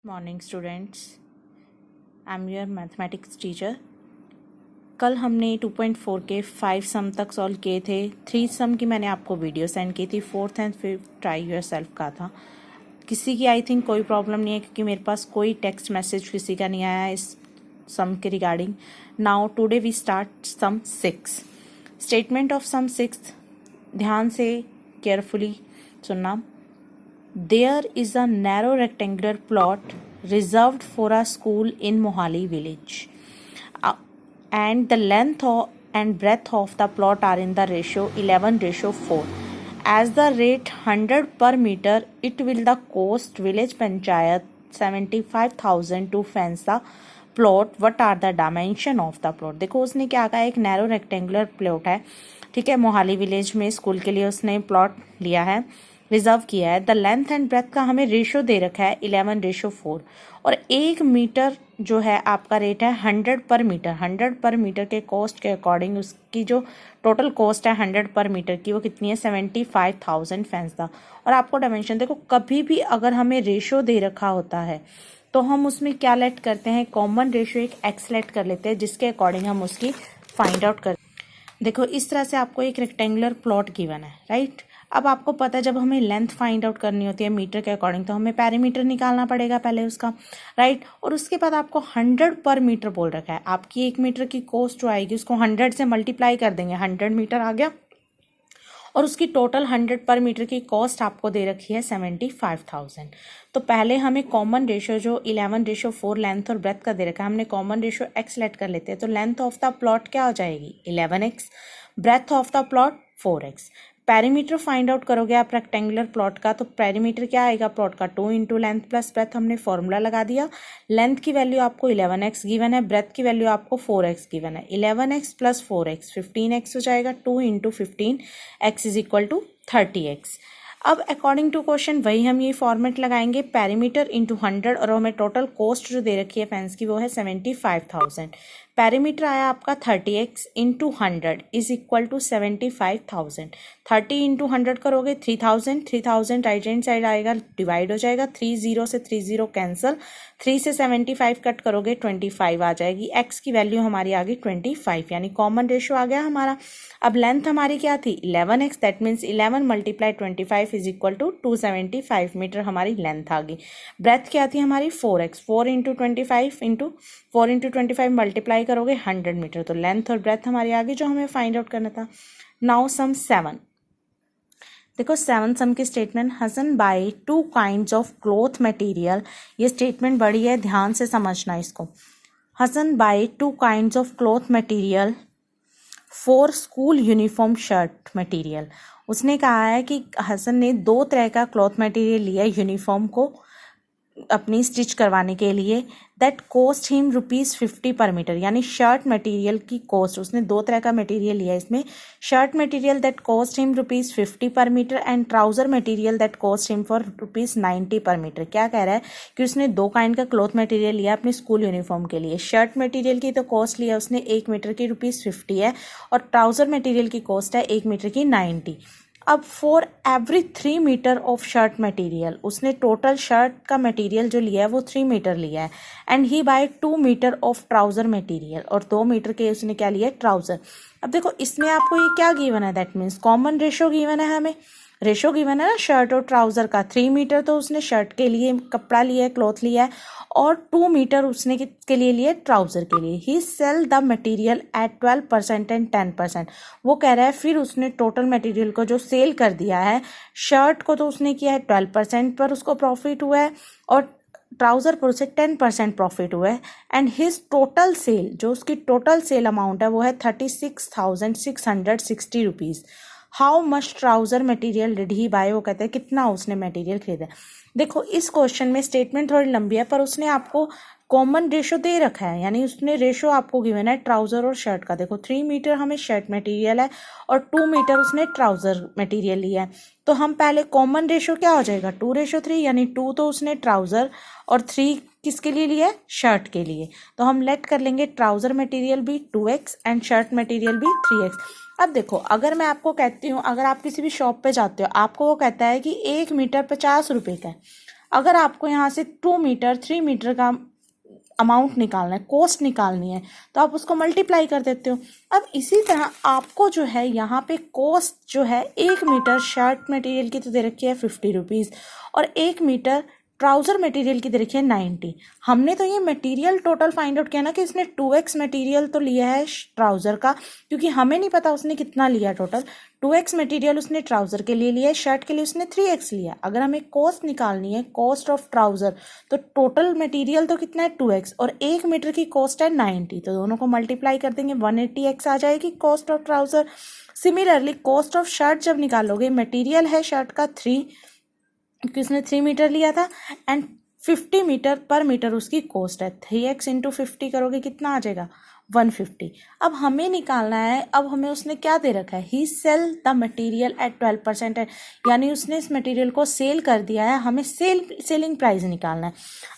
Morning students, I am your mathematics teacher. कल हमने 2.4 के 5 सम तक सॉल्व किए थे। 3 सम की मैंने आपको वीडियो सेंड की थी, 4th and 5th try your self का था। किसी की आई थिंक कोई प्रॉब्लम नहीं है क्योंकि मेरे पास कोई टेक्स्ट मैसेज किसी का नहीं आया इस सम के regarding. Now today we start sum 6। Statement of sum 6 ध्यान से केयरफुली सुनना। There is a narrow rectangular plot reserved for a school in Mohali village, and the length and breadth of the plot are in the ratio 11:4. As the rate 100 per meter, it will the cost village panchayat 75,000 to fence the plot. What are the dimension of the plot? देखो उसने क्या कहा, एक narrow rectangular plot है, ठीक है, Mohali village में school के लिए उसने प्लॉट लिया है, रिजर्व किया है। द लेंथ एंड ब्रेथ का हमें रेशो दे रखा है 11:4 और 1 मीटर जो है आपका रेट है 100 पर मीटर। 100 पर मीटर के कॉस्ट के अकॉर्डिंग उसकी जो टोटल कॉस्ट है 100 पर मीटर की वो कितनी है 75,000 फैंस था। और आपको डायमेंशन देखो, कभी भी अगर हमें रेशो दे रखा होता है तो हम उसमें क्या लेट करते हैं, कॉमन रेशो एक एक्स लेट कर लेते हैं जिसके अकॉर्डिंग हम उसकी फाइंड आउट करते हैं। देखो इस तरह से आपको एक रेक्टेंगुलर प्लॉट गिवन है, राइट। अब आपको पता है जब हमें लेंथ फाइंड आउट करनी होती है मीटर के अकॉर्डिंग तो हमें पेरीमीटर निकालना पड़ेगा पहले उसका, राइट। और उसके बाद आपको 100 पर मीटर बोल रखा है। आपकी 1 मीटर की कॉस्ट जो आएगी उसको 100 से मल्टीप्लाई कर देंगे, 100 मीटर आ गया और उसकी टोटल 100 पर मीटर की कॉस्ट आपको दे रखी है 75,000। तो पहले हमें कॉमन रेशो जो 11:4 लेंथ और ब्रेथ का दे रखा है, हमने कॉमन रेशो एक्स लेट कर लेते हैं। तो लेंथ ऑफ द प्लॉट क्या हो जाएगी 11x, breadth of the plot 4x। Perimeter find out करोगे आप रेक्टेंगुलर प्लॉट का, तो पेरीमीटर क्या आएगा प्लॉट का 2 इंटू लेंथ प्लस ब्रेथ। हमने फॉर्मूला लगा दिया। लेंथ की वैल्यू आपको 11x गिवन है, ब्रेथ की वैल्यू आपको 4x गिवन है। 11x प्लस 4x 15x हो जाएगा। 2 into 15x is equal to 30x। अब अकॉर्डिंग टू क्वेश्चन वही हम ये फॉर्मेट लगाएंगे, पेरीमीटर इंटू 100 और हमें टोटल कॉस्ट जो दे रखी है फेंस की वो है 75,000। पेरीमीटर आया आपका 30x into 100 is equal to 75,000। 30 into 100 करोगे 3000, 3000 राइट हैंड साइड आएगा, डिवाइड हो जाएगा, 30 से 30 कैंसिल, 3 से 75 कट करोगे 25 आ जाएगी। x की वैल्यू हमारी आ गई 25, यानी कॉमन रेशो आ गया हमारा। अब लेंथ हमारी क्या थी 11x, that means 11 multiply 25 is equal to 275 metre हमारी लेंथ आ गई। ब्रेथ क्या थी हमारी 4x, 4 इंटू 25 मल्टीप्लाई करोगे 100 मीटर। तो लेंथ और ब्रेथ हमारी आ गई जो हमें फाइंड आउट करना था। Now sum 7। देखो 7 सम की statement, Hasan buy 2 kinds of cloth material. ये स्टेटमेंट बड़ी है, ध्यान से समझना इसको। Hasan buy 2 kinds of cloth material for school uniform shirt material. उसने कहा है कि हसन ने 2 तरह का क्लॉथ मटेरियल लिया यूनिफॉर्म को अपनी स्टिच करवाने के लिए। That cost him ₹50 per metre, यानी शर्ट मटेरियल की कॉस्ट, उसने 2 तरह का मटेरियल लिया इसमें। Shirt material that cost him ₹50 per metre and trouser material that cost him for ₹90 per metre. क्या कह रहा है कि उसने 2 काइंड का क्लॉथ मटेरियल लिया अपने स्कूल यूनिफॉर्म के लिए। शर्ट मटेरियल की तो कॉस्ट लिया उसने 1 मीटर की ₹50 है और ट्राउजर मटेरियल की कॉस्ट है 1 मीटर की 90। अब for every 3 metre of shirt material, उसने टोटल शर्ट का मटेरियल जो लिया है वो 3 मीटर लिया है। And he buy 2 metre of trouser material, और 2 मीटर के उसने क्या लिया है ट्राउजर। अब देखो इसमें आपको ये क्या गिवन है, that means common ratio given है, हमें रेशो गिवन है ना शर्ट और ट्राउजर का। 3 मीटर तो उसने शर्ट के लिए कपड़ा लिया है, क्लॉथ लिया है, और 2 मीटर उसने किसके लिए लिए ट्राउजर के लिए। He sell the material at 12% and 10%। वो कह रहा है फिर उसने टोटल मटेरियल को जो सेल कर दिया है, शर्ट को तो उसने किया है 12% पर उसको प्रॉफिट हुआ है और ट्राउजर पर उसे 10% प्रॉफिट हुआ है। एंड हिज टोटल सेल, जो उसकी टोटल सेल अमाउंट है वो है 36,660 rupees. How much trouser material did he buy, वो कहते हैं कितना उसने मटेरियल खरीदा। देखो इस क्वेश्चन में स्टेटमेंट थोड़ी लंबी है पर उसने आपको कॉमन रेशो दे रखा है, यानी उसने रेशो आपको गिवन है ट्राउजर और शर्ट का। देखो 3 मीटर हमें शर्ट मटेरियल है और 2 मीटर उसने ट्राउजर मटेरियल लिया है। तो हम पहले कॉमन रेशो क्या हो जाएगा 2:3, यानी 2 तो उसने ट्राउजर और 3 किसके लिए लिया है शर्ट के लिए। तो हम लेट कर लेंगे ट्राउजर मटेरियल भी 2x एंड शर्ट मटेरियल भी 3x। अब देखो अगर मैं आपको कहती हूँ, अगर आप किसी भी शॉप पे जाते हो आपको वो कहता है कि 1 मीटर 50 रुपए का है, अगर आपको यहाँ से 2 मीटर 3 मीटर का अमाउंट निकालना है, कॉस्ट निकालनी है, तो आप उसको मल्टीप्लाई कर देते हो। अब इसी तरह आपको जो है यहाँ पे कॉस्ट जो है 1 मीटर शर्ट मटेरियल की तो दे रखी है 50 रुपीज़ और 1 मीटर ट्राउज़र मटेरियल की दे रखी है 90। हमने तो ये मटेरियल टोटल फाइंड आउट किया ना कि इसने 2x मटेरियल तो लिया है ट्राउज़र का, क्योंकि हमें नहीं पता उसने कितना लिया टोटल। 2x मटेरियल उसने ट्राउज़र के लिए लिया है, शर्ट के लिए उसने 3x लिया। अगर हमें कॉस्ट निकालनी है, कॉस्ट ऑफ ट्राउज़र, तो टोटल मटेरियल तो कितना है 2x और 1 मीटर की कॉस्ट है 90, तो दोनों को मल्टीप्लाई कर देंगे 180x आ जाएगी cost of trouser. Similarly cost of shirt जब निकालोगे, मटेरियल है शर्ट का 3, क्योंकि उसने 3 मीटर लिया था, एंड 50 मीटर पर मीटर उसकी कॉस्ट है। 3x इंटू 50 करोगे कितना आ जाएगा 150। अब हमें निकालना है, अब हमें उसने क्या दे रखा है, ही सेल द मटेरियल एट 12% है, यानी उसने इस मटेरियल को सेल कर दिया है। हमें सेलिंग प्राइस निकालना है।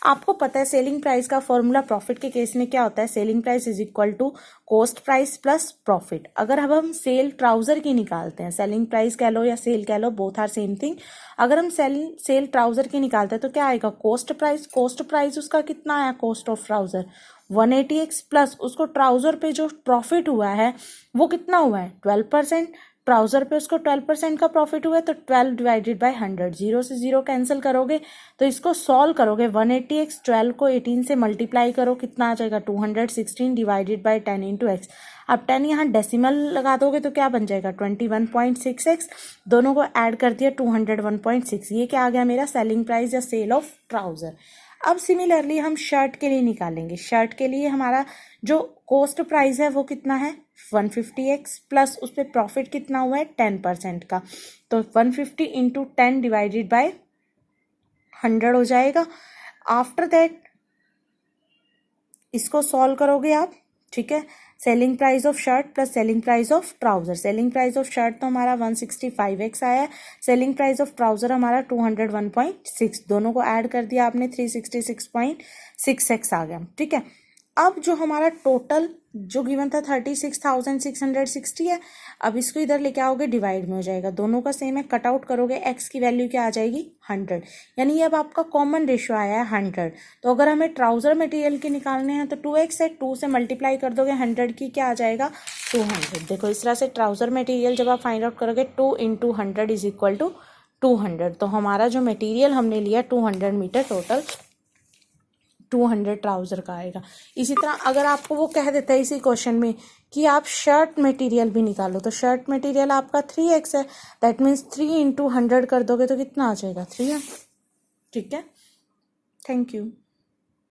आपको पता है सेलिंग प्राइस का फॉर्मूला प्रॉफिट के केस में क्या होता है, selling price is equal to cost price plus profit. अगर अब हम सेल ट्राउज़र की निकालते हैं, सेलिंग प्राइस कह लो या सेल कह लो, बोथ आर सेम थिंग। अगर हम सेल ट्राउज़र की निकालते हैं तो क्या आएगा, कॉस्ट प्राइस उसका कितना आया, cost of trouser 180x plus उसको ट्राउज़र पे जो प्रॉफिट हुआ है वो कितना हुआ है 12%। ट्राउज़र पे उसको 12% का प्रॉफिट हुआ है, तो 12 डिवाइडेड बाय 100, 0 से 0 कैंसिल करोगे तो इसको सॉल्व करोगे 180x 12 को 18 से मल्टीप्लाई करो, कितना आ जाएगा 216 डिवाइडेड बाय 10 इंटू एक्स। अब 10 यहाँ डेसिमल लगा दोगे तो क्या बन जाएगा 21.6x, दोनों को ऐड कर दिया 201.6। ये क्या आ गया मेरा सेलिंग प्राइस या सेल ऑफ ट्राउज़र। अब सिमिलरली हम शर्ट के लिए निकालेंगे। शर्ट के लिए हमारा जो कॉस्ट प्राइस है वो कितना है 150x प्लस उस पर प्रॉफिट कितना हुआ है 10% का, तो 150 इंटू 10 डिवाइडेड बाय 100 हो जाएगा। आफ्टर दैट इसको सॉल्व करोगे आप, ठीक है। Selling price of shirt plus selling price of trouser. Selling price of shirt तो हमारा 165x आया है, सेलिंग प्राइस ऑफ ट्राउज़र हमारा 201.6, दोनों को ऐड कर दिया आपने 366.6x आ गया, ठीक है। अब जो हमारा टोटल जो गिवन था 36,660 है, अब इसको इधर लेके आओगे डिवाइड में हो जाएगा, दोनों का सेम है, कट आउट करोगे x की वैल्यू क्या आ जाएगी 100, यानी अब आपका कॉमन रेशियो आया है 100। तो अगर हमें ट्राउज़र मटेरियल के निकालने हैं तो 2x है, 2 से मल्टीप्लाई कर दोगे 100 की, क्या आ जाएगा 200। देखो इस तरह से ट्राउज़र मटेरियल जब आप फाइंड आउट करोगे 2 इंटू 100 इज इक्वल टू 200, तो हमारा जो मटेरियल हमने लिया 200 मीटर, टोटल 200 ट्राउज़र का आएगा। इसी तरह अगर आपको वो कह देता है इसी क्वेश्चन में कि आप शर्ट मटेरियल भी निकालो, तो शर्ट मटेरियल आपका 3x है, दैट मीन्स 3 इंटू 100 कर दोगे तो कितना आ जाएगा 300, ठीक है। Thank you.